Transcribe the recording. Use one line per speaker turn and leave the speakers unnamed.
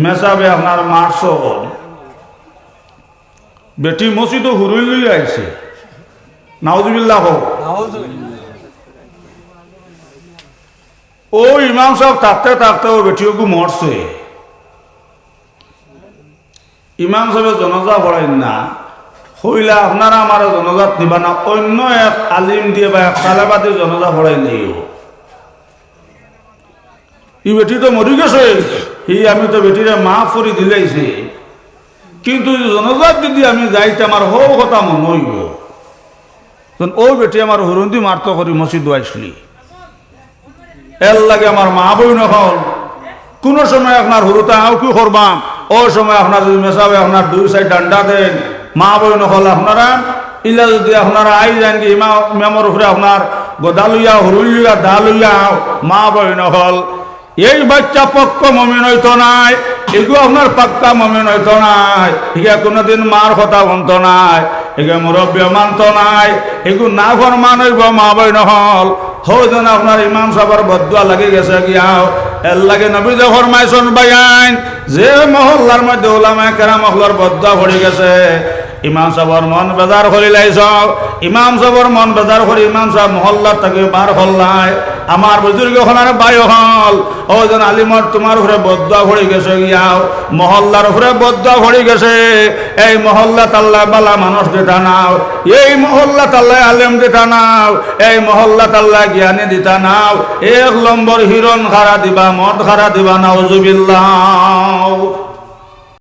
মেসাবে আপনার মারছ বেটি মসজিদও হুরুই লই আইছে নাউজুবিল্লাহ হোক। ও ইমাম সাহেব থাকতে থাকতে ও বেটিও মরছে। ইমাম সাহেব জনজা পড়াইন না হইলা আপনারা আমার জনজাত নিবা না, অন্য এক আলিম দিয়ে বা এক তালেবাদী জনজা পড়াই নেই। ই বেটি তো মরি গেছে, আমি তো বেটিরে মাফ করে দিলাইছি, কিন্তু জনজাত যদি আমি যাইতে আমার হো কথা মন হইব। ও বেটি আমার হরন্দি মারত করি মসজিদ আইসলি এর লাগে আমার মা বই নহল। কোন সময় আপনার হরুতা আও কি করবাম, ও সময় আপনার যদি মেসাবে আপনার দুই সাইড ডান্ডা দেন মা বই নহল আপনারা ইলা যদি আপনারা আই যান কি ইমামর উপরে আপনার গদা লইয়া হরুল লইয়া দা লইয়া মা বই নহল। এই বাচ্চা পক্ক মমিন হইতো নাই, এগুলো আপনার পাক্কা মমিন হইতো নাই, ইয়া কোনোদিন মার কথা বন্ত নাই, এগুলো মুরব্বী মানত নাই, এগুলো না ফরমান হইব মা বই নহল। হইজন আপনার ইমাম সাহেবের বদুয়া লাগি গেছে গিয়াও এর লাগে নবী যে ফরমাইছেন বাইন যে মহল্লার মধ্যে ওলামায়ে কেরাম মহল্লার বদুয়া পড়ে গেছে, ইমাম সাহেবের মন বেজার করি লাইছ, ইমাম সাহেবের মন বেজার করি ইমাম সাহেব মহল্লার থেকে বার হল্লায় আমার বুজুর্গ হলার বাই হল ও যেন আলিমর তোমার উপরে বদুয়া পড়ে গেছে গিয়াও মহল্লার উপরে বদুয়া পড়ে গেছে। এই মহল্লা তাল্লা বালা মানুষ দিতা নাও, এই মহল্লা তাল্লা আলেম দিতা নাও, এই মহল্লা তাল্লা জ্ঞানী দিতা নাও, এক নম্বর হিরণ খারা দিবা মদ খারা দিবা নাউজুবিল্লাহ।